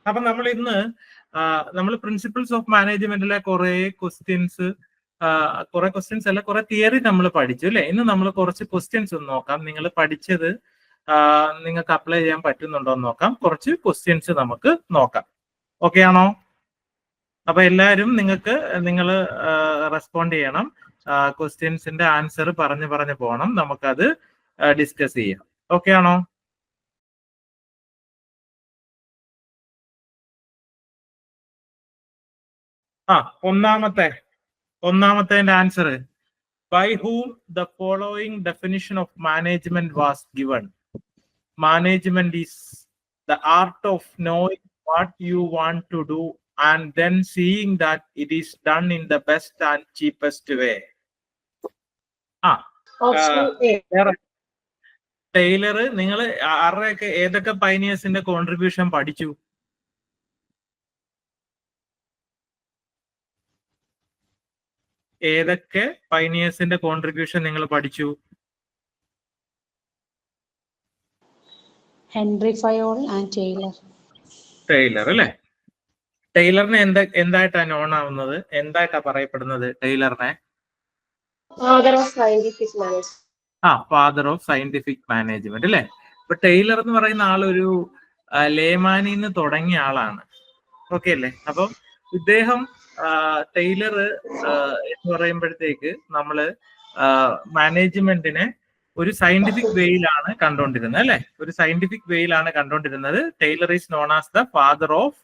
അപ്പൊ നമ്മൾ ഇന്ന് നമ്മൾ പ്രിൻസിപ്പിൾസ് ഓഫ് മാനേജ്മെന്റിലെ കുറെ ക്വസ്റ്റ്യൻസ് അല്ല കുറെ തിയറി നമ്മൾ പഠിച്ചു അല്ലെ. ഇന്ന് നമ്മൾ കുറച്ച് ക്വസ്റ്റ്യൻസ് ഒന്ന് നോക്കാം. നിങ്ങൾ പഠിച്ചത് നിങ്ങൾക്ക് അപ്ലൈ ചെയ്യാൻ പറ്റുന്നുണ്ടോ എന്ന് നോക്കാം. കുറച്ച് ക്വസ്റ്റ്യൻസ് നമുക്ക് നോക്കാം. ഓക്കെ ആണോ? അപ്പൊ എല്ലാവരും നിങ്ങൾ റെസ്പോണ്ട് ചെയ്യണം. ക്വസ്റ്റ്യൻസിന്റെ ആൻസർ പറഞ്ഞു പോകണം. നമുക്കത് ഡിസ്കസ് ചെയ്യാം. ഓക്കെ ആണോ? ഒന്നാമത്തെ answer, by whom the following definition of management was given. Management is the art of knowing what you want to do and then seeing that it is done in the best and cheapest way. Taylor, നിങ്ങൾ ആരുടെയൊക്കെ ഏതൊക്കെ പൈനിയേഴ്സിന്റെ contribution പഠിച്ചു? ഏതൊക്കെ പൈനിയേഴ്സിന്റെ contribution നിങ്ങൾ പഠിച്ചു? Henry Fayol and Taylor അല്ലെ. ടൈലറിനെ എന്തായിട്ടാ non ആവുന്നത്, എന്തായിട്ടാ പറയപ്പെടുന്നത് ടൈലറിനെ? ഫാദർ ഓഫ് സയന്റിഫിക് മാനേജ്മെന്റ് അല്ലെ. അപ്പൊ ടൈലർ എന്ന് പറയുന്ന ആളൊരു ലേമാനിന്ന് തുടങ്ങിയ ആളാണ്. ഓക്കെ അല്ലേ? അപ്പൊ ഇദ്ദേഹം ടൈലർ എന്ന് പറയുമ്പോഴത്തേക്ക് നമ്മള് മാനേജ്മെന്റിനെ ഒരു സയന്റിഫിക് വേയിലാണ് കണ്ടുകൊണ്ടിരുന്നത് അല്ലെ. ഒരു സയന്റിഫിക് വേയിലാണ് കണ്ടുകൊണ്ടിരുന്നത്. Taylor is known as the father of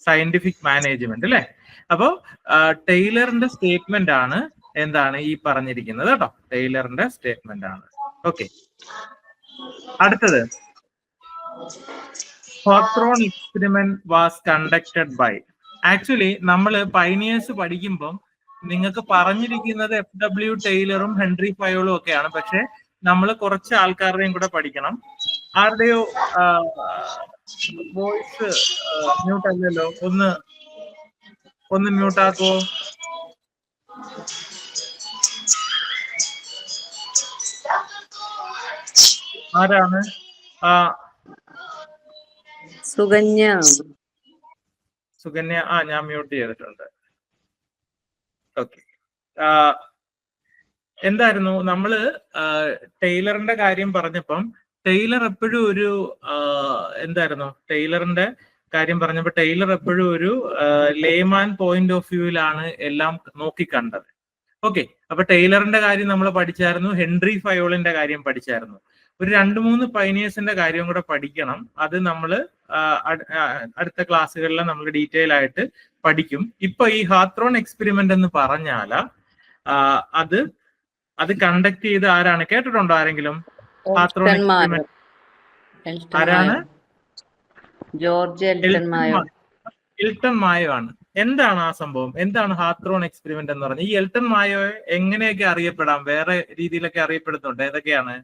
scientific management അല്ലെ. അപ്പോ ടൈലറിന്റെ സ്റ്റേറ്റ്മെന്റ് ആണ് എന്താണ് ഈ പറഞ്ഞിരിക്കുന്നത് കേട്ടോ. ടൈലറിന്റെ സ്റ്റേറ്റ്മെന്റ് ആണ്. ഓക്കെ, അടുത്തത്, Hawthorne experiment was conducted by. Actually നമ്മൾ പൈനിയേഴ്സ് പഠിക്കുമ്പം നിങ്ങൾക്ക് പറഞ്ഞിരിക്കുന്നത് FW ടൈലറും ഹെൻറി ഫയോളും ഒക്കെയാണ്. പക്ഷെ നമ്മൾ കുറച്ച് ആൾക്കാരുടെയും കൂടെ പഠിക്കണം. ആരുടെയോ വോയിസ് മ്യൂട്ട് അല്ലല്ലോ, ഒന്ന് മ്യൂട്ടാക്കോ? ആരാണ്? സുകന്യ. ഞാൻ മ്യൂട്ട് ചെയ്തിട്ടുണ്ട്. ഓക്കെ, എന്തായിരുന്നു നമ്മള് ടൈലറിന്റെ കാര്യം പറഞ്ഞപ്പം ടൈലർ എപ്പോഴും ഒരു ടൈലറിന്റെ കാര്യം പറഞ്ഞപ്പോ ടൈലർ എപ്പോഴും ഒരു ലേമാൻ പോയിന്റ് ഓഫ് വ്യൂവിലാണ് എല്ലാം നോക്കിക്കണ്ടത്. ഓക്കെ, അപ്പൊ ടൈലറിന്റെ കാര്യം നമ്മൾ പഠിച്ചായിരുന്നു, ഹെൻറി ഫയോളിന്റെ കാര്യം പഠിച്ചായിരുന്നു. ഒരു 2-3 പൈനിയേഴ്സിന്റെ കാര്യം കൂടെ പഠിക്കണം. അത് നമ്മൾ അടുത്ത ക്ലാസ്സുകളിൽ നമ്മൾ ഡീറ്റെയിൽ ആയിട്ട് പഠിക്കും. ഇപ്പൊ ഈ ഹാത്രോൺ എക്സ്പെരിമെന്റ് എന്ന് പറഞ്ഞാൽ അത് കണ്ടക്ട് ചെയ്ത് ആരാണ്? കേട്ടിട്ടുണ്ടോ ആരെങ്കിലും? ഹാത്രോൺ എക്സ്പെരിമെന്റ് ആരാണ്? ജോർജ് എൽട്ടൺ മായോ ആണ്. എന്താണ് ആ സംഭവം? എന്താണ് ഹാത്രോൺ എക്സ്പെരിമെന്റ് എന്ന് പറഞ്ഞാൽ? ഈ എൽട്ടൺ മായോയെ എങ്ങനെയൊക്കെ അറിയപ്പെടാം? വേറെ രീതിയിലൊക്കെ അറിയപ്പെടുന്നുണ്ട്. ഏതൊക്കെയാണ്?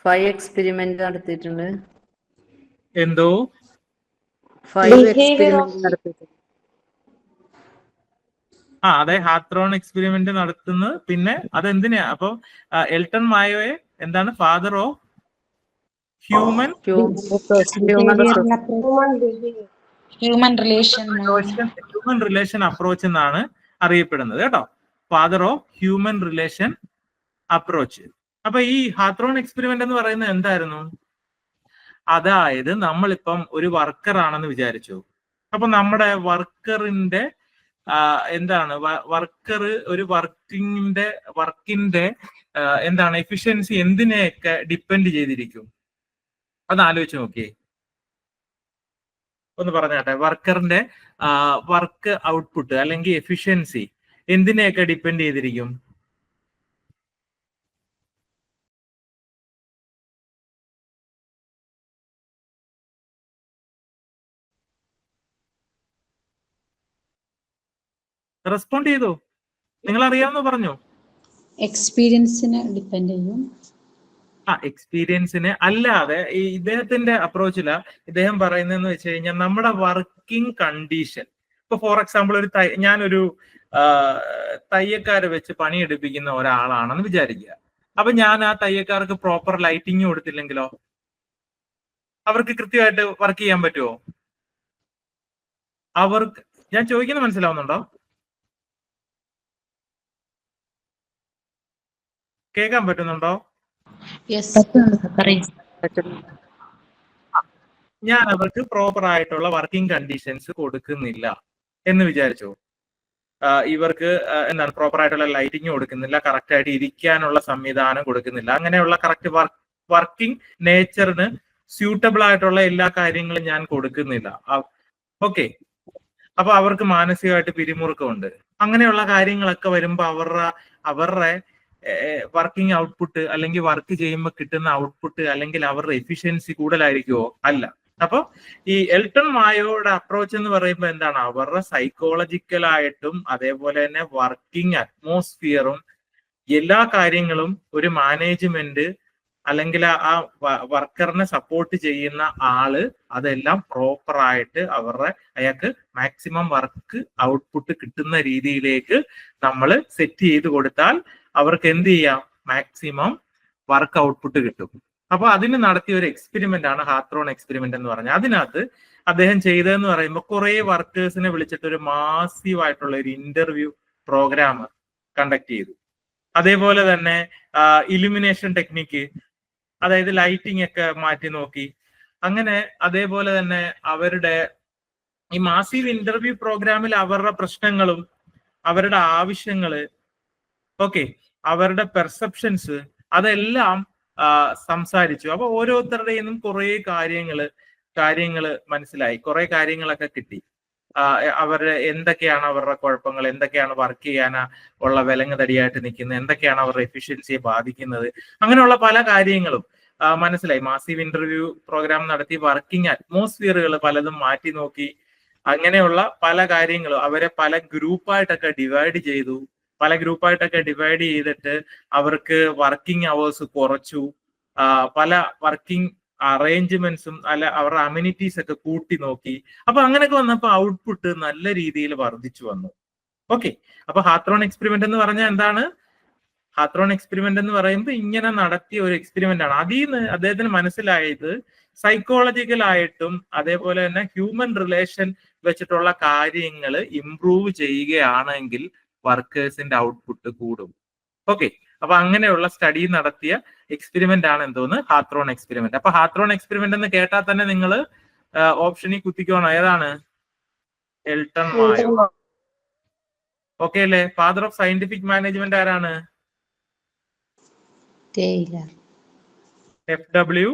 ഫൈവ് എക്സ്പെരിമെന്റ് നടത്തിയിട്ടുണ്ട്. എന്തോ 5 എക്സ്പെരിമെന്റ് നടത്തിയിട്ടുണ്ട്. അതെ, ഹാത്രോൺ എക്സ്പെരിമെന്റ് നടത്തുന്നത്. പിന്നെ അതെന്തിനാ? അപ്പൊ എൽട്ടൺ മായോയെ എന്താണ്? Father of human relation approach എന്നാണ് അറിയപ്പെടുന്നത് കേട്ടോ. Father of human relation approach. അപ്പൊ ഈ ഹാത്രോൺ എക്സ്പെരിമെന്റ് എന്ന് പറയുന്നത് എന്തായിരുന്നു? അതായത് നമ്മളിപ്പം ഒരു വർക്കർ ആണെന്ന് വിചാരിച്ചു. അപ്പൊ നമ്മുടെ വർക്കറിന്റെ ഒരു വർക്കിന്റെ എഫിഷ്യൻസി എന്തിനെയൊക്കെ ഡിപ്പെൻഡ് ചെയ്തിരിക്കും? അത് ആലോചിച്ച് നോക്കിയേ, ഒന്ന് പറഞ്ഞാട്ടെ. വർക്കറിന്റെ വർക്ക് ഔട്ട്പുട്ട് അല്ലെങ്കിൽ എഫിഷ്യൻസി എന്തിനെയൊക്കെ ഡിപ്പെൻഡ് ചെയ്തിരിക്കും? റെസ്പോണ്ട് ചെയ്തോ? നിങ്ങൾ അറിയാമെന്ന് പറഞ്ഞു. എക്സ്പീരിയൻസിനെ ഡിപ്പെൻഡ് ചെയ്യും. എക്സ്പീരിയൻസിനെ അല്ലാതെ ഈ ഇദ്ദേഹത്തിന്റെ അപ്രോച്ചില ഇദ്ദേഹം പറയുന്നതെന്ന് വെച്ച് കഴിഞ്ഞാൽ നമ്മുടെ വർക്കിംഗ് കണ്ടീഷൻ. ഇപ്പൊ ഫോർ എക്സാമ്പിൾ ഞാനൊരു തയ്യക്കാരെ വെച്ച് പണിയെടുപ്പിക്കുന്ന ഒരാളാണെന്ന് വിചാരിക്കുക. അപ്പൊ ഞാൻ ആ തയ്യക്കാർക്ക് പ്രോപ്പർ ലൈറ്റിംഗ് കൊടുത്തില്ലെങ്കിലോ? അവർക്ക് കൃത്യമായിട്ട് വർക്ക് ചെയ്യാൻ പറ്റുമോ? അവർക്ക് ഞാൻ ചോദിക്കുന്നത് മനസ്സിലാവുന്നുണ്ടോ? കേൾക്കാൻ പറ്റുന്നുണ്ടോ? ഞാൻ അവർക്ക് പ്രോപ്പർ ആയിട്ടുള്ള വർക്കിംഗ് കണ്ടീഷൻസ് കൊടുക്കുന്നില്ല എന്ന് വിചാരിച്ചു. ഇവർക്ക് എന്താണ് പ്രോപ്പർ ആയിട്ടുള്ള ലൈറ്റിംഗ് കൊടുക്കുന്നില്ല, കറക്റ്റ് ആയിട്ട് ഇരിക്കാനുള്ള സംവിധാനം കൊടുക്കുന്നില്ല, അങ്ങനെയുള്ള കറക്റ്റ് വർക്കിംഗ് നേച്ചറിന് സ്യൂട്ടബിൾ ആയിട്ടുള്ള എല്ലാ കാര്യങ്ങളും ഞാൻ കൊടുക്കുന്നില്ല. ഓക്കെ, അപ്പൊ അവർക്ക് മാനസികമായിട്ട് പിരിമുറുക്കമുണ്ട്. അങ്ങനെയുള്ള കാര്യങ്ങളൊക്കെ വരുമ്പോൾ അവരുടെ വർക്കിംഗ് ഔട്ട്പുട്ട് അല്ലെങ്കിൽ വർക്ക് ചെയ്യുമ്പോൾ കിട്ടുന്ന ഔട്ട്പുട്ട് അല്ലെങ്കിൽ അവരുടെ എഫിഷ്യൻസി കൂടുതലായിരിക്കുമോ? അല്ല. അപ്പൊ ഈ എൽട്ടൺ മായോയുടെ അപ്രോച്ച് എന്ന് പറയുമ്പോൾ എന്താണ്, അവരുടെ സൈക്കോളജിക്കലായിട്ടും അതേപോലെ തന്നെ വർക്കിംഗ് അറ്റ്മോസ്ഫിയറും എല്ലാ കാര്യങ്ങളും ഒരു മാനേജ്മെന്റ് അല്ലെങ്കിൽ ആ വർക്കറിനെ സപ്പോർട്ട് ചെയ്യുന്ന ആള് അതെല്ലാം പ്രോപ്പർ ആയിട്ട് അയാൾക്ക് മാക്സിമം വർക്ക് ഔട്ട്പുട്ട് കിട്ടുന്ന രീതിയിലേക്ക് നമ്മൾ സെറ്റ് ചെയ്ത് കൊടുത്താൽ അവർക്ക് എന്ത് ചെയ്യാം, മാക്സിമം വർക്ക് ഔട്ട്പുട്ട് കിട്ടും. അപ്പൊ അതിന് നടത്തിയ ഒരു എക്സ്പെരിമെന്റ് ആണ് ഹാത്രോൺ എക്സ്പെരിമെന്റ് എന്ന് പറഞ്ഞാൽ. അതിനകത്ത് അദ്ദേഹം ചെയ്തതെന്ന് പറയുമ്പോൾ കുറെ വർക്കേഴ്സിനെ വിളിച്ചിട്ട് ഒരു മാസീവ് ആയിട്ടുള്ള ഒരു ഇന്റർവ്യൂ പ്രോഗ്രാം കണ്ടക്ട് ചെയ്തു. അതേപോലെ തന്നെ ഇലുമിനേഷൻ ടെക്നിക്ക്, അതായത് ലൈറ്റിംഗ് ഒക്കെ മാറ്റി നോക്കി. അങ്ങനെ അതേപോലെ തന്നെ അവരുടെ ഈ മാസീവ് ഇന്റർവ്യൂ പ്രോഗ്രാമിൽ അവരുടെ പ്രശ്നങ്ങളും അവരുടെ ആവശ്യങ്ങള്, ഓക്കെ, അവരുടെ പെർസെപ്ഷൻസ് അതെല്ലാം സംസാരിച്ചു. അപ്പൊ ഓരോരുത്തരുടെയും കുറെ കാര്യങ്ങള് മനസ്സിലായി, കുറെ കാര്യങ്ങളൊക്കെ കിട്ടി. അവരുടെ എന്തൊക്കെയാണ് അവരുടെ കുഴപ്പങ്ങൾ, എന്തൊക്കെയാണ് വർക്ക് ചെയ്യാൻ ഉള്ള വിലങ്ങ് തടിയായിട്ട് നിൽക്കുന്നത്, എന്തൊക്കെയാണ് അവരുടെ എഫിഷ്യൻസിയെ ബാധിക്കുന്നത്, അങ്ങനെയുള്ള പല കാര്യങ്ങളും മനസ്സിലായി. മാസീവ് ഇന്റർവ്യൂ പ്രോഗ്രാം നടത്തി വർക്കിംഗ് അറ്റ്മോസ്ഫിയറുകൾ പലതും മാറ്റി നോക്കി. അങ്ങനെയുള്ള പല കാര്യങ്ങളും അവരെ പല ഗ്രൂപ്പായിട്ടൊക്കെ ഡിവൈഡ് ചെയ്തു. ഡിവൈഡ് ചെയ്തിട്ട് അവർക്ക് വർക്കിംഗ് അവേഴ്സ് കുറച്ചു. പല വർക്കിംഗ് അറേഞ്ച്മെന്റ്സും അവരുടെ അമ്യൂണിറ്റീസ് ഒക്കെ കൂട്ടി നോക്കി. അപ്പൊ അങ്ങനെയൊക്കെ വന്നപ്പോൾ ഔട്ട്പുട്ട് നല്ല രീതിയിൽ വർദ്ധിച്ചു വന്നു. ഓക്കെ, അപ്പൊ ഹാത്രോൺ എക്സ്പെരിമെന്റ് എന്ന് പറഞ്ഞാൽ എന്താണ്? ഹാത്രോൺ എക്സ്പെരിമെന്റ് എന്ന് പറയുമ്പോൾ ഇങ്ങനെ നടത്തിയ ഒരു എക്സ്പെരിമെന്റ് ആണ്. അതിൽ നിന്ന് അദ്ദേഹത്തിന് മനസ്സിലായത് സൈക്കോളജിക്കലായിട്ടും അതേപോലെ തന്നെ ഹ്യൂമൻ റിലേഷൻ വെച്ചിട്ടുള്ള കാര്യങ്ങൾ ഇംപ്രൂവ് ചെയ്യുകയാണെങ്കിൽ വർക്കേഴ്സിന്റെ ഔട്ട്പുട്ട് കൂടും. ഓക്കെ, അപ്പൊ അങ്ങനെയുള്ള സ്റ്റഡി നടത്തിയ എക്സ്പെരിമെന്റ് ആണ് എന്തോന്ന്, ഹാത്രോൺ എക്സ്പെരിമെന്റ്. അപ്പൊ ഹാത്രോൺ എക്സ്പെരിമെന്റ് എന്ന് കേട്ടാൽ തന്നെ നിങ്ങൾ ഓപ്ഷനിൽ കുത്തിക്കോണം, ഏതാണ്? എൽട്ടൺ മായോ. ഓക്കെ അല്ലേ? ഫാദർ ഓഫ് സയന്റിഫിക് മാനേജ്മെന്റ് ആരാണ്? FW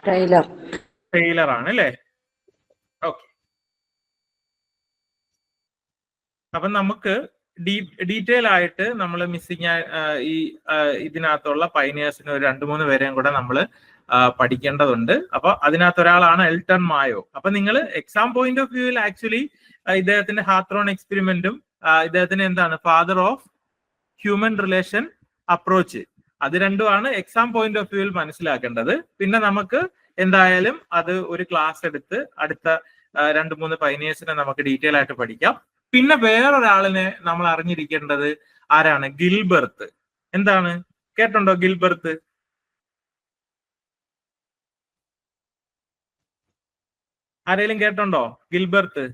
ടൈലർ ആണ് അല്ലേ? ഓക്കെ, അപ്പൊ നമുക്ക് ഡീറ്റെയിൽ ആയിട്ട് നമ്മൾ മിസ്സിങ് ഈ ഇതിനകത്തുള്ള പൈനിയേഴ്സിന് ഒരു 2-3 പേരെയും കൂടെ നമ്മൾ പഠിക്കേണ്ടതുണ്ട്. അപ്പൊ അതിനകത്ത് ഒരാളാണ് എൽട്ടൺ മായോ. അപ്പൊ നിങ്ങൾ എക്സാം പോയിന്റ് ഓഫ് വ്യൂവിൽ ആക്ച്വലി ഇദ്ദേഹത്തിന്റെ ഹാത്രോൺ എക്സ്പെരിമെന്റും ഇദ്ദേഹത്തിന് എന്താണ് father of human relation approach, അത് രണ്ടുമാണ് എക്സാം പോയിന്റ് ഓഫ് വ്യൂവിൽ മനസ്സിലാക്കേണ്ടത്. പിന്നെ നമുക്ക് എന്തായാലും അത് ഒരു ക്ലാസ് എടുത്ത് അടുത്ത 2-3 പൈനിയേഴ്സിനെ നമുക്ക് ഡീറ്റെയിൽ ആയിട്ട് പഠിക്കാം. പിന്നെ വേറൊരാളിനെ നമ്മൾ അറിഞ്ഞിരിക്കേണ്ടത് ആരാണ്? ഗിൽബർത്ത്. എന്താണ്, കേട്ടുണ്ടോ ഗിൽബർത്ത്? ആരെങ്കിലും കേട്ടുണ്ടോ ഗിൽബർത്ത്?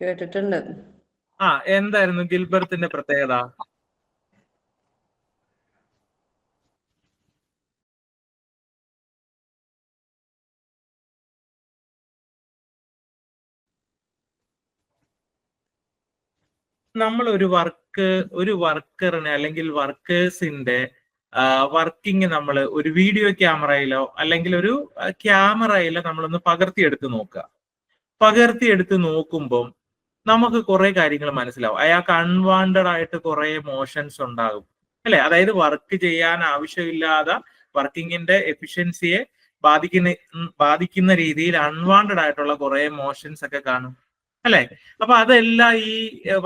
കേട്ടിട്ടുണ്ട്. എന്തായിരുന്നു ഗിൽബർത്തിന്റെ പ്രത്യേകത? നമ്മൾ ഒരു വർക്കറിനെ അല്ലെങ്കിൽ വർക്കേഴ്സിന്റെ വർക്കിംഗ് നമ്മൾ ഒരു വീഡിയോ ക്യാമറയിലോ അല്ലെങ്കിൽ ഒരു ക്യാമറയിലോ നമ്മളൊന്ന് പകർത്തിയെടുത്ത് നോക്കുമ്പോൾ നമുക്ക് കുറെ കാര്യങ്ങൾ മനസ്സിലാവും. അയാൾക്ക് അൺവാണ്ടഡ് ആയിട്ട് കുറെ മോഷൻസ് ഉണ്ടാകും അല്ലെ? അതായത് വർക്ക് ചെയ്യാൻ ആവശ്യമില്ലാതെ വർക്കിങ്ങിന്റെ എഫിഷ്യൻസിയെ ബാധിക്കുന്ന രീതിയിൽ അൺവാണ്ടഡ് ആയിട്ടുള്ള കുറെ മോഷൻസ് ഒക്കെ കാണും അല്ലെ? അപ്പൊ അതെല്ലാം ഈ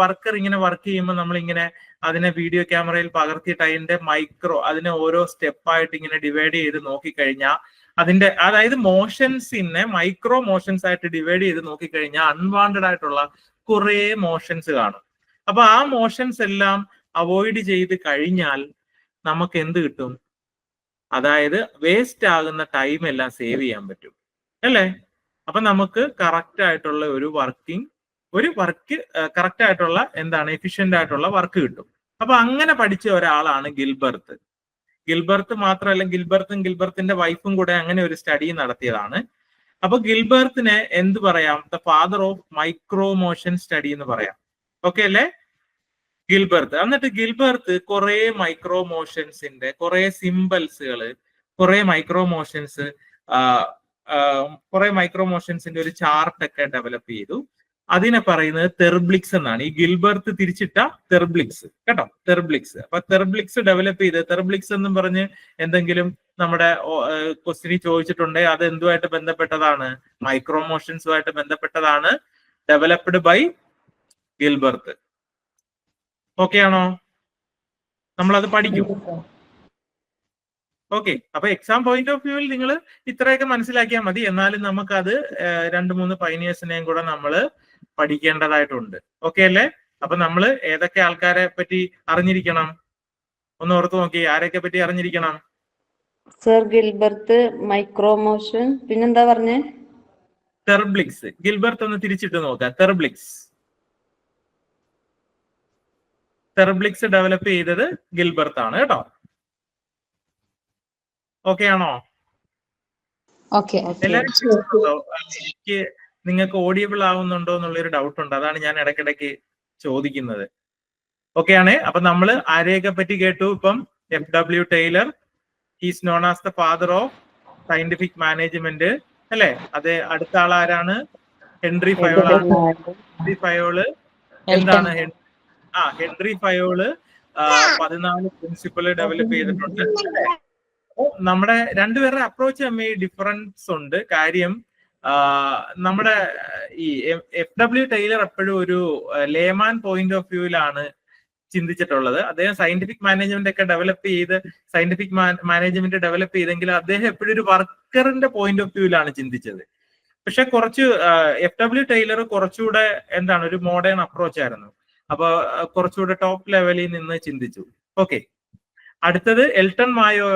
വർക്കർ ഇങ്ങനെ വർക്ക് ചെയ്യുമ്പോൾ നമ്മളിങ്ങനെ അതിനെ വീഡിയോ ക്യാമറയിൽ പകർത്തിയിട്ട് അതിനെ ഓരോ സ്റ്റെപ്പായിട്ട് ഇങ്ങനെ ഡിവൈഡ് ചെയ്ത് നോക്കിക്കഴിഞ്ഞാൽ അതായത് മോഷൻസിനെ മൈക്രോ മോഷൻസ് ആയിട്ട് ഡിവൈഡ് ചെയ്ത് നോക്കിക്കഴിഞ്ഞാൽ അൺവാണ്ടഡ് ആയിട്ടുള്ള കുറെ മോഷൻസ് കാണും. അപ്പൊ ആ മോഷൻസ് എല്ലാം അവോയ്ഡ് ചെയ്ത് കഴിഞ്ഞാൽ നമുക്ക് എന്ത് കിട്ടും? അതായത് വേസ്റ്റ് ആകുന്ന ടൈം എല്ലാം സേവ് ചെയ്യാൻ പറ്റും അല്ലേ? അപ്പൊ നമുക്ക് കറക്റ്റ് ആയിട്ടുള്ള ഒരു വർക്ക് കറക്റ്റ് ആയിട്ടുള്ള എന്താണ് എഫിഷ്യന്റ് ആയിട്ടുള്ള വർക്ക് കിട്ടും. അപ്പൊ അങ്ങനെ പഠിച്ച ഒരാളാണ് ഗിൽബർട്ട്. ഗിൽബർട്ട് മാത്രമല്ല, ഗിൽബർത്തിന്റെ വൈഫും കൂടെ അങ്ങനെ ഒരു സ്റ്റഡി നടത്തിയതാണ്. അപ്പൊ ഗിൽബർട്ടിനെ എന്ത് പറയാം? The father of micro motion study എന്ന് പറയാം. ഓക്കെ അല്ലേ? ഗിൽബർട്ട്. എന്നിട്ട് ഗിൽബർട്ട് കുറെ മൈക്രോ മോഷൻസിന്റെ കുറെ സിംബൽസുകള്, കുറെ മൈക്രോ മോഷൻസിന്റെ ഒരു ചാർട്ട് ഒക്കെ ഡെവലപ്പ് ചെയ്തു. അതിനെ പറയുന്നത് തെർബ്ലിക്സ് എന്നാണ്. ഈ ഗിൽബർട്ട് തിരിച്ചിട്ട തെർബ്ലിക്സ് കേട്ടോ, തെർബ്ലിക്സ്. അപ്പൊ തെർബ്ലിക്സ് ഡെവലപ്പ് ചെയ്ത്, തെർബ്ലിക്സ് എന്നും പറഞ്ഞ് എന്തെങ്കിലും നമ്മുടെ ക്വസ്റ്റിനിൽ ചോദിച്ചിട്ടുണ്ടെങ്കിൽ അത് എന്തുമായിട്ട് ബന്ധപ്പെട്ടതാണ്? മൈക്രോ മോഷൻസുമായിട്ട് ബന്ധപ്പെട്ടതാണ്. Developed by Gilbert. ഓക്കെ ആണോ? നമ്മളത് പഠിക്കും. ഓക്കെ. അപ്പൊ എക്സാം പോയിന്റ് ഓഫ് വ്യൂവിൽ നിങ്ങൾ ഇത്രയൊക്കെ മനസ്സിലാക്കിയാൽ മതി. എന്നാലും നമുക്കത് 2-3 പൈനിയേഴ്സിനെയും കൂടെ നമ്മൾ പഠിക്കേണ്ടതായിട്ടുണ്ട്. ഓക്കെ അല്ലേ? അപ്പൊ നമ്മൾ ഏതൊക്കെ ആൾക്കാരെ പറ്റി അറിഞ്ഞിരിക്കണം? ഒന്ന് ഓർത്ത് നോക്കി, ആരെയൊക്കെ പറ്റി അറിഞ്ഞിരിക്കണം? സർ ഗിൽബർട്ട്, മൈക്രോ മോഷൻ, പിന്നെന്താ പറഞ്ഞേ? തെർബ്ലിക്സ്. ഗിൽബർട്ട് ഒന്ന് തിരിച്ചിട്ട് നോക്കാം. തെർബ്ലിക്സ് ഡെവലപ്പ് ചെയ്തത് ഗിൽബർട്ട് ആണ് കേട്ടോ. ഓക്കെ ആണോ? ഓക്കെ. എല്ലാവരും കേൾക്കുന്നുണ്ടോ? എനിക്ക് നിങ്ങൾക്ക് ഓഡിയബിൾ ആവുന്നുണ്ടോ എന്നുള്ളൊരു ഡൗട്ട് ഉണ്ട്. അതാണ് ഞാൻ ഇടയ്ക്കിടയ്ക്ക് ചോദിക്കുന്നത്. ഓക്കെ ആണ്. അപ്പൊ നമ്മൾ ആരെയൊക്കെ പറ്റി കേട്ടു? ഇപ്പം FW Taylor, he's known as the father of scientific management അല്ലെ? അതെ. അടുത്ത ആളാരാണ്? Henri Fayol. എന്താണ് ഹെൻറി ഫയോള് 14 പ്രിൻസിപ്പിൾ ഡെവലപ്പ് ചെയ്തിട്ടുണ്ട്. നമ്മുടെ രണ്ടുപേരുടെ അപ്രോച്ച് തമ്മിൽ ഡിഫറൻസ് ഉണ്ട്. കാര്യം നമ്മുടെ ഈ FW ടൈലർ എപ്പോഴും ഒരു ലേമാൻ പോയിന്റ് ഓഫ് വ്യൂവിലാണ് ചിന്തിച്ചിട്ടുള്ളത്. അദ്ദേഹം സയന്റിഫിക് മാനേജ്മെന്റ് ഒക്കെ ഡെവലപ്പ് ചെയ്തെങ്കിൽ അദ്ദേഹം എപ്പോഴും ഒരു വർക്കറിന്റെ പോയിന്റ് ഓഫ് വ്യൂവിലാണ് ചിന്തിച്ചത്. പക്ഷെ കുറച്ച് FW ടൈലർ കുറച്ചുകൂടെ എന്താണ് ഒരു മോഡേൺ അപ്രോച്ച് ആയിരുന്നു. അപ്പൊ കുറച്ചുകൂടെ ടോപ്പ് ലെവലിൽ നിന്ന് ചിന്തിച്ചു. ഓക്കെ. അടുത്തത് Elton Mayo,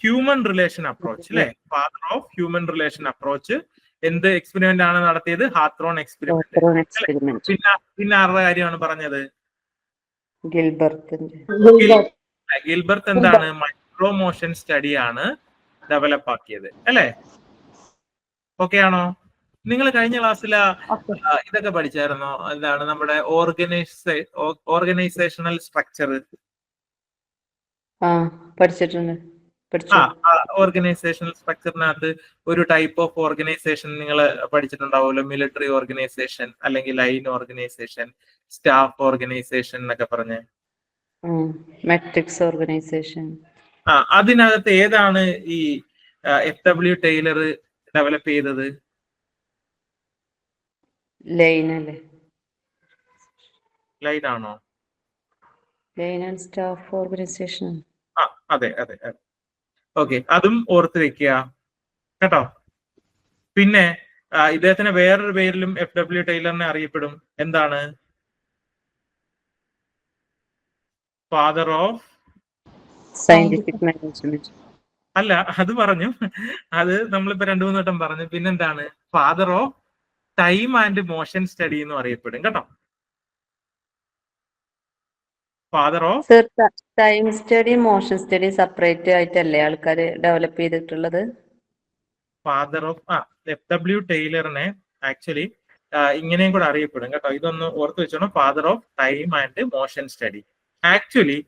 human relation approach അല്ലെ? Father of human relation approach. എന്ത് എക്സ്പെരിമെന്റ് ആണ് നടത്തിയത്? ഹാത്രോൺ എക്സ്പെരിമെന്റ്. പിന്നെ ആരുടെ കാര്യമാണ് പറഞ്ഞത്? ഗിൽബർട്ട് എന്താണ് മൈക്രോ മോഷൻ സ്റ്റഡിയാണ് ഡെവലപ്പ് ആക്കിയത് അല്ലെ? ഓക്കെ ആണോ? നിങ്ങൾ കഴിഞ്ഞ ക്ലാസ്സിൽ ഇതൊക്കെ പഠിച്ചായിരുന്നോ? എന്താണ് നമ്മുടെ ഓർഗനൈസേഷണൽ സ്ട്രക്ചർ? പഠിച്ചിട്ടുണ്ട്. ഓർഗനൈസേഷണൽ സ്ട്രക്ചറിനകത്ത് ഒരു ടൈപ്പ് ഓഫ് ഓർഗനൈസേഷൻ നിങ്ങൾ പഠിച്ചിട്ടുണ്ടാവുമല്ലോ. മിലിറ്ററി ഓർഗനൈസേഷൻ, അല്ലെങ്കിൽ ലൈൻ ഓർഗനൈസേഷൻ, സ്റ്റാഫ് ഓർഗനൈസേഷൻ എന്നൊക്കെ പറഞ്ഞ്. Matrix organisation. അതിനകത്ത് ഏതാണ് ഈ FW ടൈലർ ഡെവലപ്പ് ചെയ്തത്? ലൈൻ അല്ലേ? ലൈൻ ആണോ? Line and staff organisation. അതെ. ഓക്കെ. അതും ഓർത്ത് വെക്കുക കേട്ടോ. പിന്നെ ഇദ്ദേഹത്തിന് വേറൊരു പേരിലും FW ടൈലറിനെ അറിയപ്പെടും. എന്താണ്? Father of scientific management. അല്ല, അത് പറഞ്ഞു. അത് നമ്മളിപ്പോ 2-3 വട്ടം പറഞ്ഞു. പിന്നെന്താണ്? Father of time and motion study എന്ന് അറിയപ്പെടും കേട്ടോ. Father of time study, motion study separate ആയിട്ടല്ലേ ആൾക്കാർ ഡെവലപ്പ് ചെയ്തിട്ടുള്ളത്? ഫാദർ ഓഫ് FW ടൈലറിനെ ആക്ച്വലി ഇങ്ങനെയും കൂടെ അറിയപ്പെടും കേട്ടോ. ഇതൊന്ന് ഓർത്ത് വെച്ചോണം. Father of time and motion study. Actually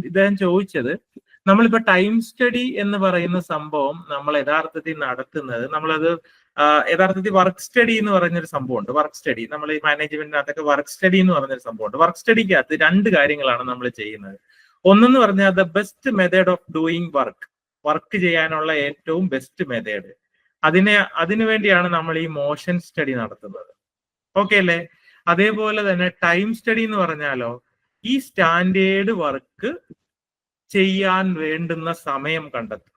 ഇദ്ദേഹം ചോദിച്ചത്, നമ്മളിപ്പോ ടൈം സ്റ്റഡി എന്ന് പറയുന്ന സംഭവം നമ്മൾ യഥാർത്ഥത്തിൽ നടത്തുന്നത്, നമ്മളത് യഥാർത്ഥത്തിൽ വർക്ക് സ്റ്റഡി എന്ന് പറഞ്ഞൊരു സംഭവമുണ്ട്. വർക്ക് സ്റ്റഡി നമ്മൾ ഈ മാനേജ്മെന്റിനകത്തൊക്കെ വർക്ക് സ്റ്റഡി എന്ന് പറഞ്ഞൊരു സംഭവമുണ്ട്. വർക്ക് സ്റ്റഡിക്കകത്ത് 2 കാര്യങ്ങളാണ് നമ്മൾ ചെയ്യുന്നത്. ഒന്നെന്ന് പറഞ്ഞാൽ the best method of doing work ചെയ്യാനുള്ള ഏറ്റവും ബെസ്റ്റ് മെത്തേഡ്. അതിനു വേണ്ടിയാണ് നമ്മൾ ഈ മോഷൻ സ്റ്റഡി നടത്തുന്നത്. ഓക്കെ അല്ലേ? അതേപോലെ തന്നെ ടൈം സ്റ്റഡി എന്ന് പറഞ്ഞാലോ, ഈ സ്റ്റാൻഡേർഡ് വർക്ക് ചെയ്യാൻ വേണ്ടുന്ന സമയം കണ്ടെത്തും.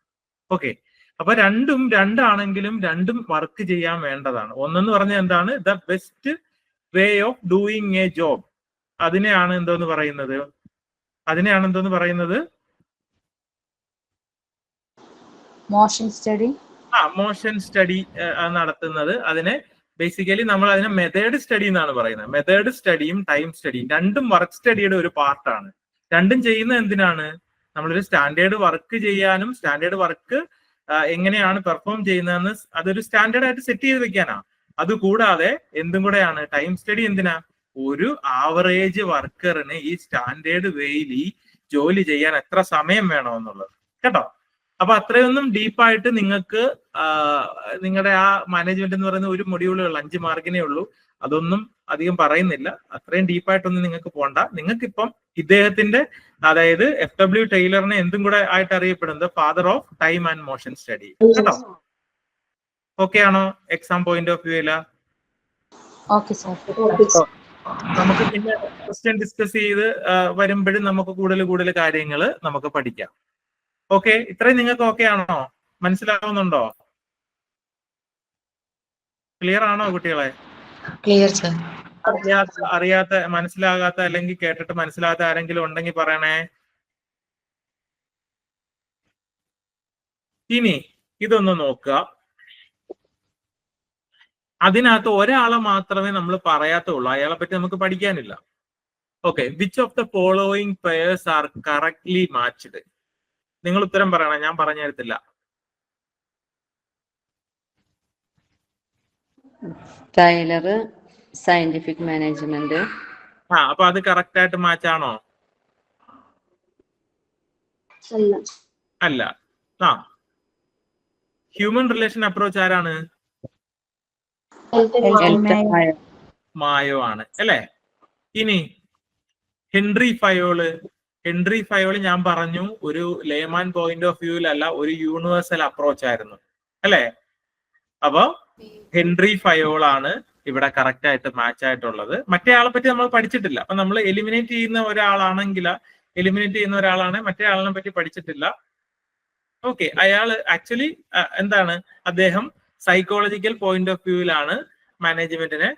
ഓക്കെ. അപ്പൊ രണ്ടാണെങ്കിലും രണ്ടും വർക്ക് ചെയ്യാൻ വേണ്ടതാണ്. ഒന്നെന്ന് പറഞ്ഞാൽ എന്താണ്? The best way of doing A job. അതിനെയാണ് എന്തോന്ന് പറയുന്നത്? അതിനെയാണ് എന്തോന്ന് പറയുന്നത്? Motion study. മോഷൻ സ്റ്റഡി നടത്തുന്നത്. അതിനെ ബേസിക്കലി നമ്മൾ അതിനെ മെത്തേഡ് സ്റ്റഡി എന്നാണ് പറയുന്നത്. മെത്തേഡ് സ്റ്റഡിയും ടൈം സ്റ്റഡിയും രണ്ടും വർക്ക് സ്റ്റഡിയുടെ ഒരു പാർട്ടാണ്. രണ്ടും ചെയ്യുന്നത് എന്തിനാണ്? നമ്മളൊരു സ്റ്റാൻഡേർഡ് വർക്ക് ചെയ്യാനും സ്റ്റാൻഡേർഡ് വർക്ക് എങ്ങനെയാണ് പെർഫോം ചെയ്യുന്നതെന്ന് അതൊരു സ്റ്റാൻഡേർഡ് ആയിട്ട് സെറ്റ് ചെയ്ത് വെക്കാനാണ്. അതുകൂടാതെ എന്തും കൂടെയാണ് ടൈം സ്റ്റഡി. എന്തിനാ? ഒരു ആവറേജ് വർക്കറിന് ഈ സ്റ്റാൻഡേർഡ് വേയിൽ ഈ ജോലി ചെയ്യാൻ എത്ര സമയം വേണമെന്നുള്ളത് കേട്ടോ. അപ്പൊ അത്രയൊന്നും ഡീപ്പായിട്ട് നിങ്ങൾക്ക് നിങ്ങളുടെ ആ മാനേജ്മെന്റ് എന്ന് പറയുന്ന ഒരു മൊഡ്യൂളേ ഉള്ളൂ, 5 മാർക്കിനേ ഉള്ളൂ. അതൊന്നും അധികം പറയുന്നില്ല. അത്രയും ഡീപ്പായിട്ടൊന്നും നിങ്ങൾക്ക് പോണ്ട. നിങ്ങൾക്കിപ്പം ഇദ്ദേഹത്തിന്റെ, അതായത് FW ടൈലറിനെ എന്തും കൂടെ ആയിട്ട് അറിയപ്പെടുന്നത് father of time and motion study കേട്ടോ. ഓക്കെ ആണോ എക്സാം പോയിന്റ് ഓഫ് വ്യൂയില? Okay sir. നമുക്ക് പിന്നെ ക്വസ്റ്റ്യൻ ഡിസ്കസ് ചെയ്ത് വരുമ്പോഴും നമുക്ക് കൂടുതൽ കാര്യങ്ങൾ നമുക്ക് പഠിക്കാം. ഓക്കെ, ഇത്രയും നിങ്ങൾക്ക് ഓക്കെ ആണോ? മനസ്സിലാവുന്നുണ്ടോ? ക്ലിയർ ആണോ കുട്ടികളെ? Clear sir. അറിയാത്ത മനസ്സിലാകാത്ത അല്ലെങ്കിൽ കേട്ടിട്ട് മനസ്സിലാകാത്ത ആരെങ്കിലും ഉണ്ടെങ്കിൽ പറയണേ. ഇനി ഇതൊന്ന് നോക്കുക. അതിനകത്ത് ഒരാളെ മാത്രമേ നമ്മൾ പറയാത്തുള്ളൂ, അയാളെ പറ്റി നമുക്ക് പഠിക്കാനില്ല. Okay, which of the following pairs are correctly matched? നിങ്ങൾ ഉത്തരം പറയണം, ഞാൻ പറഞ്ഞു തരത്തില്ല. Taylor, scientific management. അപ്പൊ അത് കറക്റ്റ് ആയിട്ട് മാച്ച് ആണോ? അല്ല. ഹ്യൂമൻ റിലേഷൻ അപ്രോച്ച് ആരാണ്? മായോ ആണ് അല്ലെ. ഇനി ഹെൻറി ഫയോള് ഞാൻ പറഞ്ഞു ഒരു ലേമാൻ പോയിന്റ് ഓഫ് വ്യൂവിലല്ല, ഒരു യൂണിവേഴ്സൽ അപ്രോച്ച് ആയിരുന്നു അല്ലെ. അപ്പൊ ഹെൻറി ഫയോളാണ് ഇവിടെ കറക്റ്റ് ആയിട്ട് മാച്ച് ആയിട്ടുള്ളത്. മറ്റേ ആളെ പറ്റി നമ്മൾ പഠിച്ചിട്ടില്ല. അപ്പൊ നമ്മൾ എലിമിനേറ്റ് ചെയ്യുന്ന ഒരാളാണ്, മറ്റേ ആളിനെ പറ്റി പഠിച്ചിട്ടില്ല. ഓക്കെ, അയാള് ആക്ച്വലി എന്താണ്, അദ്ദേഹം സൈക്കോളജിക്കൽ പോയിന്റ് ഓഫ് വ്യൂവിലാണ് മാനേജ്മെന്റിനെ